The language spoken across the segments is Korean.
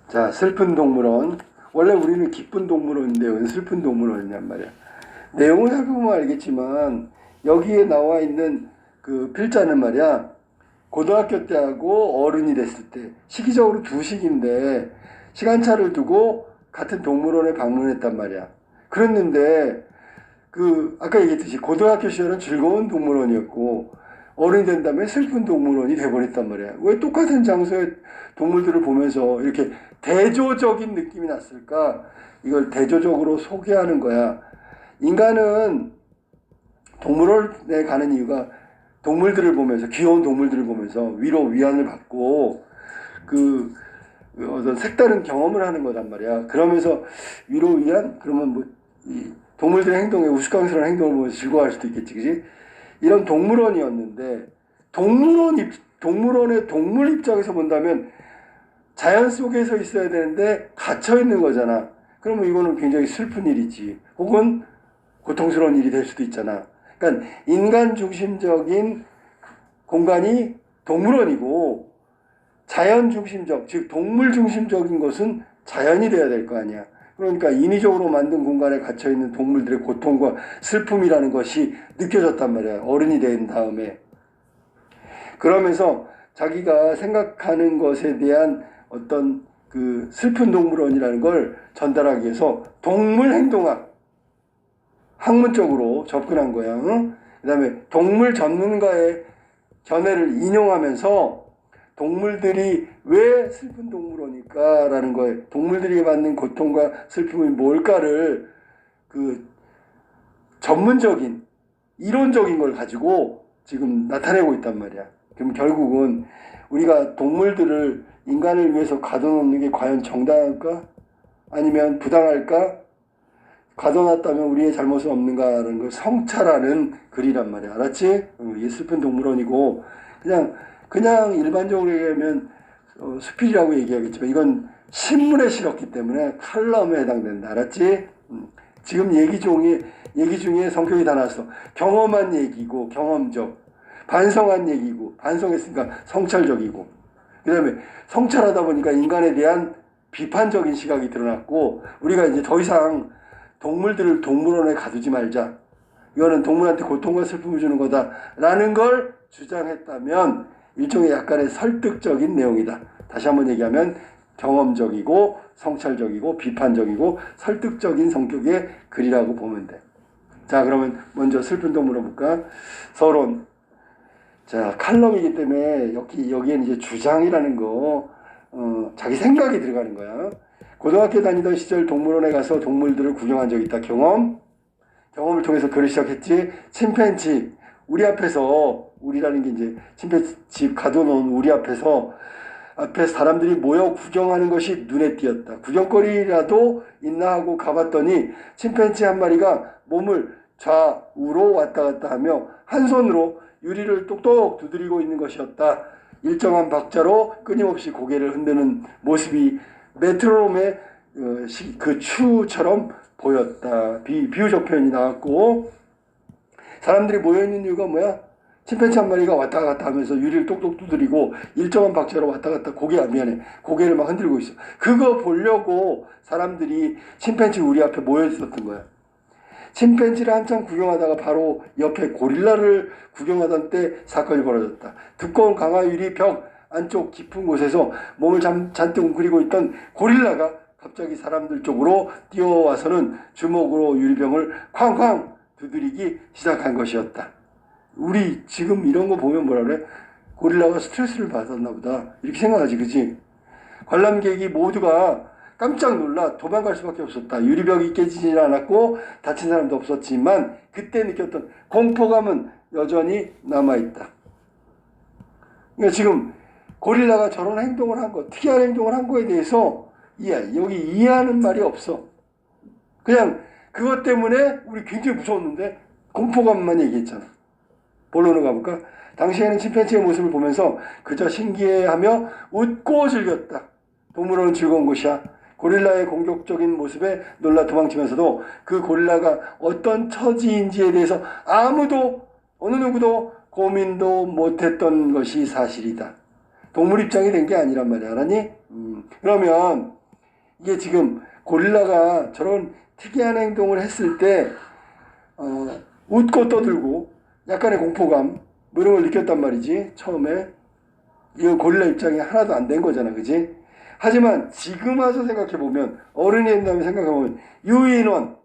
자, 슬픈 동물원. 원래 우리는 기쁜 동물원인데 왜 슬픈 동물원이란 말이야. 내용을 살펴보면 알겠지만 여기에 나와 있는 그 필자는 말이야, 고등학교 때하고 어른이 됐을 때 시기적으로 두 시기인데 시간차를 두고 같은 동물원에 방문했단 말이야. 그랬는데 그 아까 얘기했듯이 고등학교 시절은 즐거운 동물원이었고 어른이 된 다음에 슬픈 동물원이 돼버렸단 말이야. 왜 똑같은 장소에 동물들을 보면서 이렇게 대조적인 느낌이 났을까? 이걸 대조적으로 소개하는 거야. 인간은 동물원에 가는 이유가 동물들을 보면서, 귀여운 동물들을 보면서 위로 위안을 받고 그 어떤 색다른 경험을 하는 거란 말이야. 그러면서 위로 위안? 그러면 뭐 이 동물들의 행동에 우스꽝스러운 행동을 보면서 즐거워할 수도 있겠지, 그지? 이런 동물원이었는데 동물원의 동물 입장에서 본다면 자연 속에서 있어야 되는데 갇혀 있는 거잖아. 그러면 이거는 굉장히 슬픈 일이지. 혹은 고통스러운 일이 될 수도 있잖아. 그러니까 인간 중심적인 공간이 동물원이고 자연 중심적, 즉 동물 중심적인 것은 자연이 돼야 될 거 아니야. 그러니까 인위적으로 만든 공간에 갇혀 있는 동물들의 고통과 슬픔이라는 것이 느껴졌단 말이야. 어른이 된 다음에. 그러면서 자기가 생각하는 것에 대한 어떤 그 슬픈 동물원이라는 걸 전달하기 위해서 동물 행동학, 학문적으로 접근한 거야. 응? 그 다음에 동물 전문가의 견해를 인용하면서 동물들이 왜 슬픈 동물원일까라는 거에, 동물들이 받는 고통과 슬픔이 뭘까를 그 전문적인 이론적인 걸 가지고 지금 나타내고 있단 말이야. 그럼 결국은 우리가 동물들을 인간을 위해서 가둬놓는 게 과연 정당할까? 아니면 부당할까? 가둬놨다면 우리의 잘못은 없는가라는 걸 성찰하는 글이란 말이야. 알았지? 이게 슬픈 동물원이고 그냥 일반적으로 얘기하면 수필이라고 얘기하겠지만 이건 신문에 실었기 때문에 칼럼에 해당된다. 알았지? 지금 얘기 중에 성격이 다 나왔어. 경험한 얘기고 경험적, 반성한 얘기고 반성했으니까 성찰적이고, 그 다음에 성찰하다 보니까 인간에 대한 비판적인 시각이 드러났고, 우리가 이제 더 이상 동물들을 동물원에 가두지 말자, 이거는 동물한테 고통과 슬픔을 주는 거다라는 걸 주장했다면 일종의 약간의 설득적인 내용이다. 다시 한번 얘기하면 경험적이고 성찰적이고 비판적이고 설득적인 성격의 글이라고 보면 돼. 자, 그러면 먼저 슬픈 동물원 볼까? 서론. 자, 칼럼이기 때문에 여기에는 이제 주장이라는 거, 자기 생각이 들어가는 거야. 고등학교 다니던 시절 동물원에 가서 동물들을 구경한 적이 있다. 경험을 통해서 글을 시작했지. 침팬지, 우리 앞에서, 우리라는 게 이제 침팬지 집 가둬놓은 우리 앞에 사람들이 모여 구경하는 것이 눈에 띄었다. 구경거리라도 있나 하고 가봤더니 침팬지 한 마리가 몸을 좌우로 왔다 갔다 하며 한 손으로 유리를 똑똑 두드리고 있는 것이었다. 일정한 박자로 끊임없이 고개를 흔드는 모습이 메트로놈의 그 추처럼 보였다. 비유적 표현이 나왔고, 사람들이 모여있는 이유가 뭐야? 침팬지 한 마리가 왔다 갔다 하면서 유리를 똑똑 두드리고 일정한 박자로 왔다 갔다 고개를 막 흔들고 있어. 그거 보려고 사람들이 침팬지 우리 앞에 모여 있었던 거야. 침팬지를 한참 구경하다가 바로 옆에 고릴라를 구경하던 때 사건이 벌어졌다. 두꺼운 강화유리 벽 안쪽 깊은 곳에서 몸을 잔뜩 웅크리고 있던 고릴라가 갑자기 사람들 쪽으로 뛰어와서는 주먹으로 유리병을 쾅쾅 두드리기 시작한 것이었다. 우리 지금 이런 거 보면 뭐라 그래? 고릴라가 스트레스를 받았나 보다, 이렇게 생각하지, 그치? 관람객이 모두가 깜짝 놀라 도망갈 수밖에 없었다. 유리벽이 깨지지 않았고 다친 사람도 없었지만 그때 느꼈던 공포감은 여전히 남아있다. 그러니까 지금 고릴라가 저런 행동을 한 거, 특이한 행동을 한 거에 대해서 여기 이해하는 말이 없어. 그냥 그것 때문에 우리 굉장히 무서웠는데 공포감만 얘기했잖아. 본론으로 가볼까? 당시에는 침팬지의 모습을 보면서 그저 신기해하며 웃고 즐겼다. 동물원은 즐거운 곳이야. 고릴라의 공격적인 모습에 놀라 도망치면서도 그 고릴라가 어떤 처지인지에 대해서 어느 누구도 고민도 못했던 것이 사실이다. 동물 입장이 된 게 아니란 말이야. 알았니? 그러면 이게 지금 고릴라가 저런 특이한 행동을 했을 때 웃고 떠들고 약간의 공포감 뭐 이런 걸 느꼈단 말이지. 처음에 이거 고릴라 입장이 하나도 안 된 거잖아, 그지? 하지만 지금 와서 생각해보면, 어른이 된다면 생각해보면, 유인원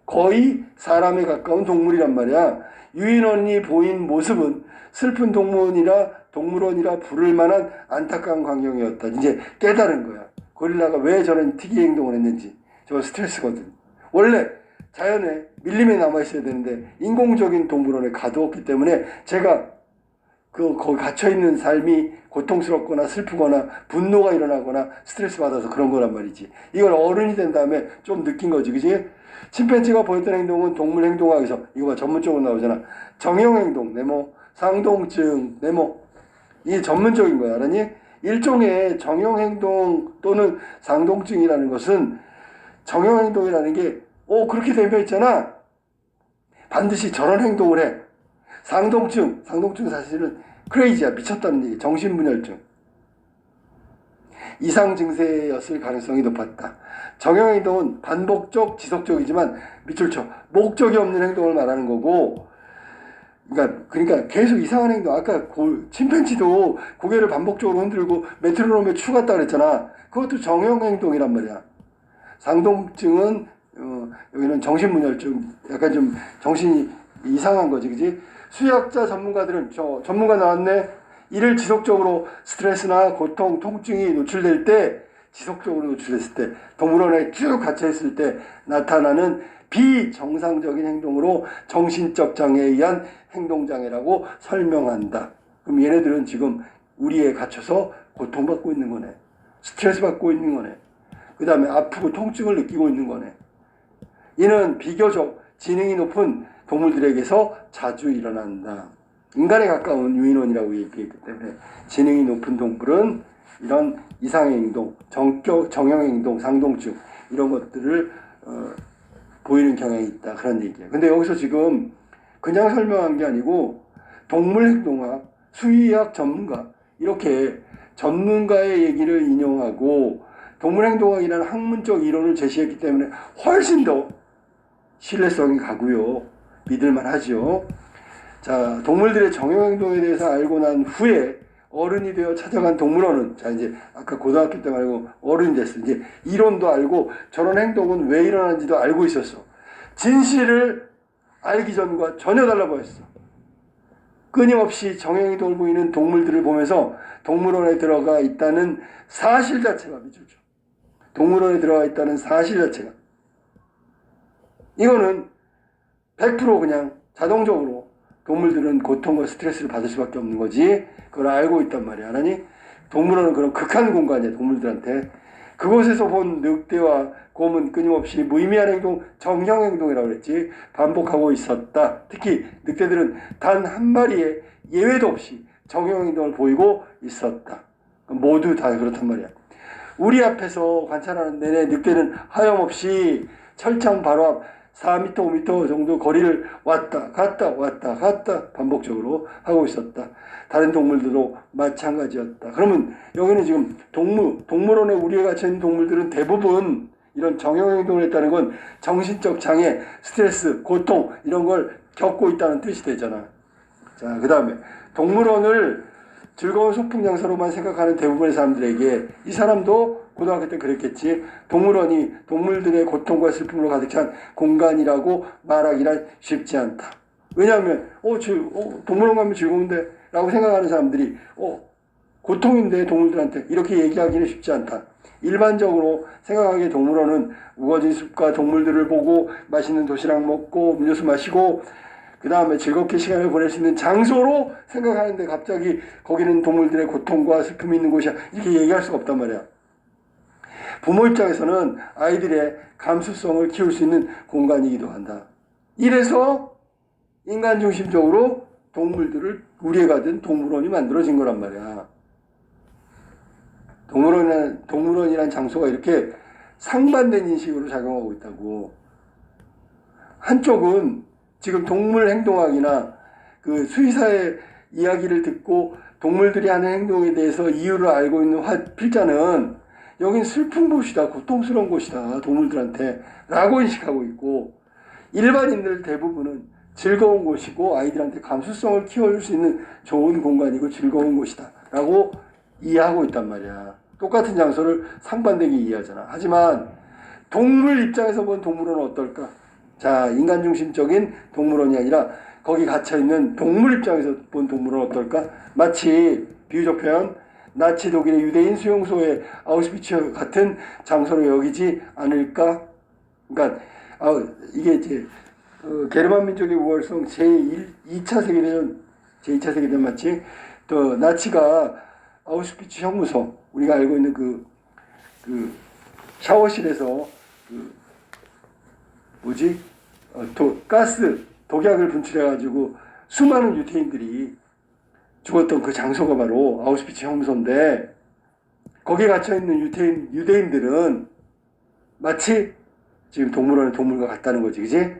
거의 사람에 가까운 동물이란 말이야. 유인원이 보인 모습은 슬픈 동물원이라 부를 만한 안타까운 광경이었다. 이제 깨달은 거야. 고릴라가 왜 저런 특이 행동을 했는지. 저거 스트레스거든. 원래 자연에 밀림에 남아있어야 되는데 인공적인 동물원에 가두었기 때문에 제가 거기 갇혀있는 삶이 고통스럽거나 슬프거나 분노가 일어나거나 스트레스 받아서 그런 거란 말이지. 이걸 어른이 된 다음에 좀 느낀 거지, 그지? 침팬지가 보였던 행동은 동물 행동학에서, 이거 봐, 전문적으로 나오잖아. 정형행동, 네모, 상동증, 네모. 이게 전문적인 거야, 알았니? 일종의 정형행동 또는 상동증이라는 것은, 정형행동이라는 게 그렇게 되어 있잖아. 반드시 저런 행동을 해. 상동증 사실은 크레이지야, 미쳤다는 얘기, 정신분열증. 이상 증세였을 가능성이 높았다. 정형행동은 반복적, 지속적이지만 밑줄 쳐. 목적이 없는 행동을 말하는 거고, 그러니까 계속 이상한 행동. 아까 침팬지도 고개를 반복적으로 흔들고 메트로놈에 추 같다 그랬잖아. 그것도 정형행동이란 말이야. 상동증은 여기는 정신분열증, 약간 좀 정신이 이상한 거지, 그지? 수의학자 전문가들은, 전문가 나왔네. 이를 지속적으로 스트레스나 고통, 통증이 지속적으로 노출됐을 때, 동물원에 쭉 갇혀있을 때 나타나는 비정상적인 행동으로 정신적 장애에 의한 행동장애라고 설명한다. 그럼 얘네들은 지금 우리에 갇혀서 고통받고 있는 거네. 스트레스 받고 있는 거네. 그 다음에 아프고 통증을 느끼고 있는 거네. 이는 비교적 지능이 높은 동물들에게서 자주 일어난다. 인간에 가까운 유인원이라고 얘기했기 때문에 지능이 높은 동물은 이런 이상의 행동, 정형행동, 상동증 이런 것들을 보이는 경향이 있다. 그런 얘기예요. 근데 여기서 지금 그냥 설명한 게 아니고 동물행동학, 수의학 전문가 이렇게 전문가의 얘기를 인용하고 동물행동학이라는 학문적 이론을 제시했기 때문에 훨씬 더 신뢰성이 가고요. 믿을만 하죠. 자, 동물들의 정형행동에 대해서 알고 난 후에 어른이 되어 찾아간 동물원은, 자, 이제 아까 고등학교 때 말고 어른이 됐어. 이제 이론도 알고 저런 행동은 왜 일어나는지도 알고 있었어. 진실을 알기 전과 전혀 달라 보였어. 끊임없이 정형행동을 보이는 동물들을 보면서 동물원에 들어가 있다는 사실 자체가 미쳤죠. 동물원에 들어가 있다는 사실 자체가. 이거는 100% 그냥 자동적으로 동물들은 고통과 스트레스를 받을 수밖에 없는 거지. 그걸 알고 있단 말이야. 알았니? 동물원은 그런 극한 공간이야, 동물들한테. 그곳에서 본 늑대와 곰은 끊임없이 무의미한 행동, 정형행동이라고 그랬지. 반복하고 있었다. 특히 늑대들은 단 한 마리의 예외도 없이 정형행동을 보이고 있었다. 모두 다 그렇단 말이야. 우리 앞에서 관찰하는 내내 늑대는 하염없이 철창 바로 앞 4m, 5m 정도 거리를 왔다 갔다 반복적으로 하고 있었다. 다른 동물들도 마찬가지였다. 그러면 여기는 지금 동물원에 우리에 갇혀있는 동물들은 대부분 이런 정형행동을 했다는 건 정신적 장애, 스트레스, 고통 이런 걸 겪고 있다는 뜻이 되잖아. 자, 그 다음에 동물원을 즐거운 소풍 장소로만 생각하는 대부분의 사람들에게, 이 사람도 고등학교 때 그랬겠지, 동물원이 동물들의 고통과 슬픔으로 가득 찬 공간이라고 말하기란 쉽지 않다. 왜냐하면 동물원 가면 즐거운데 라고 생각하는 사람들이 고통인데 동물들한테 이렇게 얘기하기는 쉽지 않다. 일반적으로 생각하기에 동물원은 우거진 숲과 동물들을 보고 맛있는 도시락 먹고 음료수 마시고 그 다음에 즐겁게 시간을 보낼 수 있는 장소로 생각하는데 갑자기 거기는 동물들의 고통과 슬픔이 있는 곳이야 이렇게 얘기할 수가 없단 말이야. 부모 입장에서는 아이들의 감수성을 키울 수 있는 공간이기도 한다. 이래서 인간 중심적으로 동물들을 우리에 가든 동물원이 만들어진 거란 말이야. 동물원이란 장소가 이렇게 상반된 인식으로 작용하고 있다고. 한쪽은 지금 동물 행동학이나 그 수의사의 이야기를 듣고 동물들이 하는 행동에 대해서 이유를 알고 있는 필자는 여긴 슬픈 곳이다, 고통스러운 곳이다, 동물들한테 라고 인식하고 있고, 일반인들 대부분은 즐거운 곳이고 아이들한테 감수성을 키워줄 수 있는 좋은 공간이고 즐거운 곳이다 라고 이해하고 있단 말이야. 똑같은 장소를 상반되게 이해하잖아. 하지만 동물 입장에서 본 동물원은 어떨까? 자, 인간중심적인 동물원이 아니라 거기 갇혀있는 동물 입장에서 본 동물원은 어떨까? 마치 비유적 표현, 나치 독일의 유대인 수용소의 아우슈비츠 같은 장소로 여기지 않을까? 그러니까 이게 이제 게르만 민족의 우월성 제2차 세계대전 마치 또 나치가 아우슈비츠 형무소, 우리가 알고 있는 그 샤워실에서 가스 독약을 분출해가지고 수많은 유태인들이 죽었던 그 장소가 바로 아우슈비츠 형무소인데, 거기에 갇혀있는 유대인들은 마치 지금 동물원의 동물과 같다는 거지, 그지?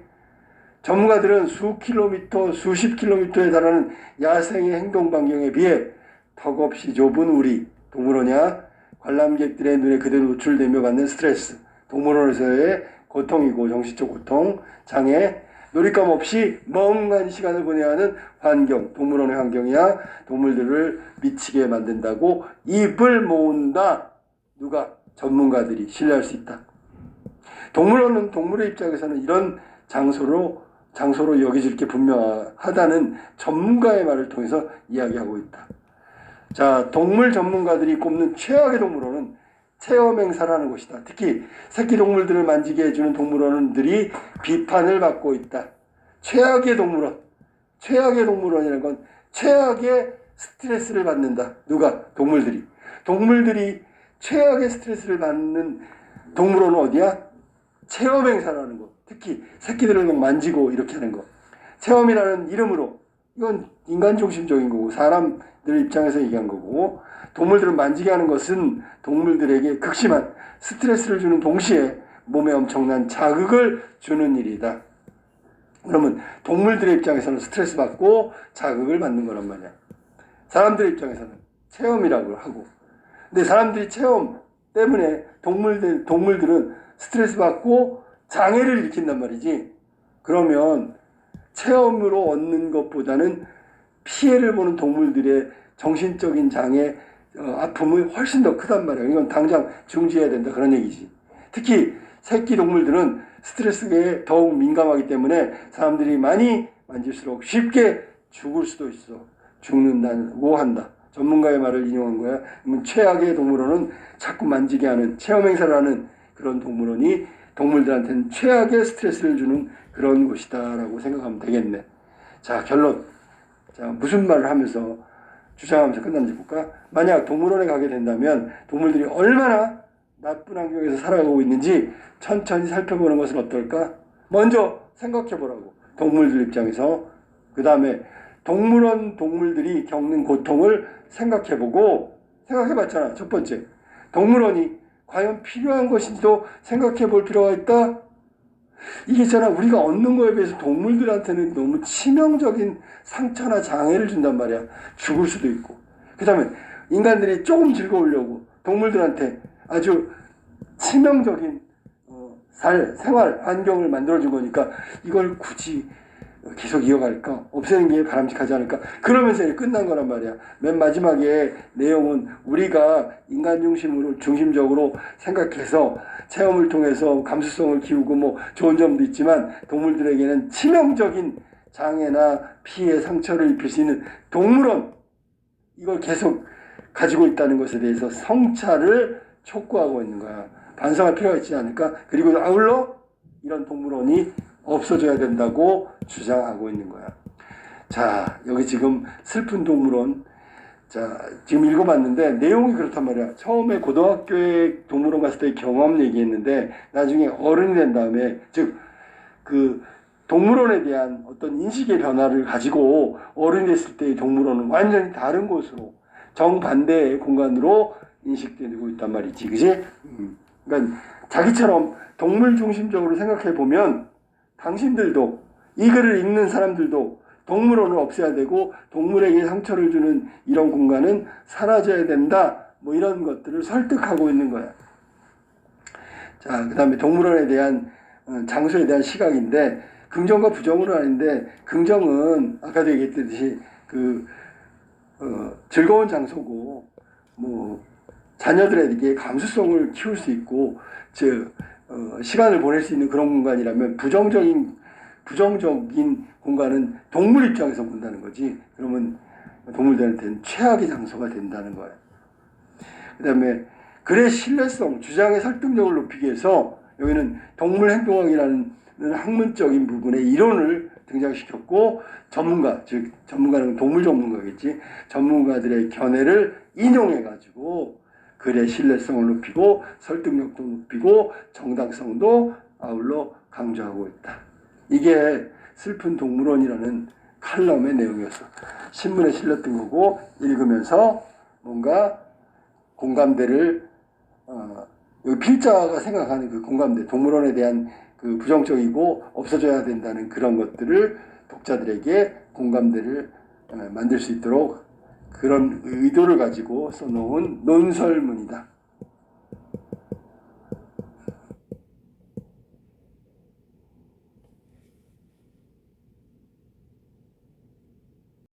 전문가들은 수십 킬로미터에 달하는 야생의 행동 반경에 비해 턱없이 좁은 우리 동물원이야 관람객들의 눈에 그대로 노출되며 받는 스트레스, 동물원에서의 고통이고 정신적 고통, 장애, 놀잇감 없이 멍한 시간을 보내야 하는 환경, 동물원의 환경이야 동물들을 미치게 만든다고 입을 모은다. 누가? 전문가들이 신뢰할 수 있다. 동물원은 동물의 입장에서는 이런 장소로 여겨질 게 분명하다는 전문가의 말을 통해서 이야기하고 있다. 자, 동물 전문가들이 꼽는 최악의 동물원은 체험 행사라는 곳이다. 특히 새끼 동물들을 만지게 해주는 동물원들이 비판을 받고 있다. 최악의 동물원이라는 건 최악의 스트레스를 받는다. 누가? 동물들이 최악의 스트레스를 받는 동물원은 어디야? 체험 행사라는 거. 특히 새끼들을 만지고 이렇게 하는 거. 체험이라는 이름으로, 이건 인간 중심적인 거고 사람들 입장에서 얘기한 거고, 동물들을 만지게 하는 것은 동물들에게 극심한 스트레스를 주는 동시에 몸에 엄청난 자극을 주는 일이다. 그러면 동물들의 입장에서는 스트레스 받고 자극을 받는 거란 말이야. 사람들의 입장에서는 체험이라고 하고, 근데 사람들이 체험 때문에 동물들은 스트레스 받고 장애를 일으킨단 말이지. 그러면 체험으로 얻는 것보다는 피해를 보는 동물들의 정신적인 장애, 아픔이 훨씬 더 크단 말이야. 이건 당장 중지해야 된다, 그런 얘기지. 특히 새끼 동물들은 스트레스에 더욱 민감하기 때문에 사람들이 많이 만질수록 쉽게 죽을 수도 있어. 죽는다고 한다. 전문가의 말을 인용한 거야. 그러면 최악의 동물원은 자꾸 만지게 하는, 체험 행사를 하는 그런 동물원이 동물들한테는 최악의 스트레스를 주는 그런 곳이다 라고 생각하면 되겠네. 자, 결론. 자, 무슨 말을 하면서 주장하면서 끝났는지 볼까? 만약 동물원에 가게 된다면 동물들이 얼마나 나쁜 환경에서 살아가고 있는지 천천히 살펴보는 것은 어떨까? 먼저 생각해 보라고, 동물들 입장에서. 그 다음에 동물원 동물들이 겪는 고통을 생각해보고, 생각해봤잖아. 첫 번째, 동물원이 과연 필요한 것인지도 생각해 볼 필요가 있다. 이게 있잖아, 우리가 얻는 거에 비해서 동물들한테는 너무 치명적인 상처나 장애를 준단 말이야. 죽을 수도 있고. 그 다음에 인간들이 조금 즐거우려고 동물들한테 아주 치명적인 생활 환경을 만들어준 거니까 이걸 굳이 계속 이어갈까? 없애는 게 바람직하지 않을까? 그러면서 끝난 거란 말이야. 맨 마지막에 내용은 우리가 인간 중심적으로 생각해서 체험을 통해서 감수성을 키우고 뭐 좋은 점도 있지만 동물들에게는 치명적인 장애나 피해, 상처를 입힐 수 있는 동물원, 이걸 계속 가지고 있다는 것에 대해서 성찰을 촉구하고 있는 거야. 반성할 필요가 있지 않을까? 그리고 아울러 이런 동물원이 없어져야 된다고 주장하고 있는 거야. 자, 여기 지금 슬픈 동물원, 자, 지금 읽어봤는데 내용이 그렇단 말이야. 처음에 고등학교에 동물원 갔을 때 경험 얘기했는데 나중에 어른이 된 다음에, 즉 그 동물원에 대한 어떤 인식의 변화를 가지고 어른이 됐을 때의 동물원은 완전히 다른 곳으로, 정반대의 공간으로 인식되고 있단 말이지, 그지? 그러니까 자기처럼 동물 중심적으로 생각해 보면 당신들도, 이 글을 읽는 사람들도 동물원을 없애야 되고 동물에게 상처를 주는 이런 공간은 사라져야 된다, 뭐 이런 것들을 설득하고 있는 거야. 자, 그다음에 동물원에 대한 장소에 대한 시각인데 긍정과 부정으로 하는데 긍정은 아까도 얘기했듯이 즐거운 장소고 뭐 자녀들에게 감수성을 키울 수 있고 시간을 보낼 수 있는 그런 공간이라면 부정적인 공간은 동물 입장에서 본다는 거지. 그러면 동물들한테는 최악의 장소가 된다는 거예요. 그 다음에 글의 신뢰성, 주장의 설득력을 높이기 위해서 여기는 동물 행동학이라는 학문적인 부분의 이론을 등장시켰고 전문가는 동물 전문가겠지. 전문가들의 견해를 인용해가지고 글의 신뢰성을 높이고 설득력도 높이고 정당성도 아울러 강조하고 있다. 이게 슬픈 동물원이라는 칼럼의 내용이었어. 신문에 실렸던 거고 읽으면서 뭔가 공감대를 여기 필자가 생각하는 그 공감대, 동물원에 대한 그 부정적이고 없어져야 된다는 그런 것들을 독자들에게 공감대를 만들 수 있도록 그런 의도를 가지고 써놓은 논설문이다.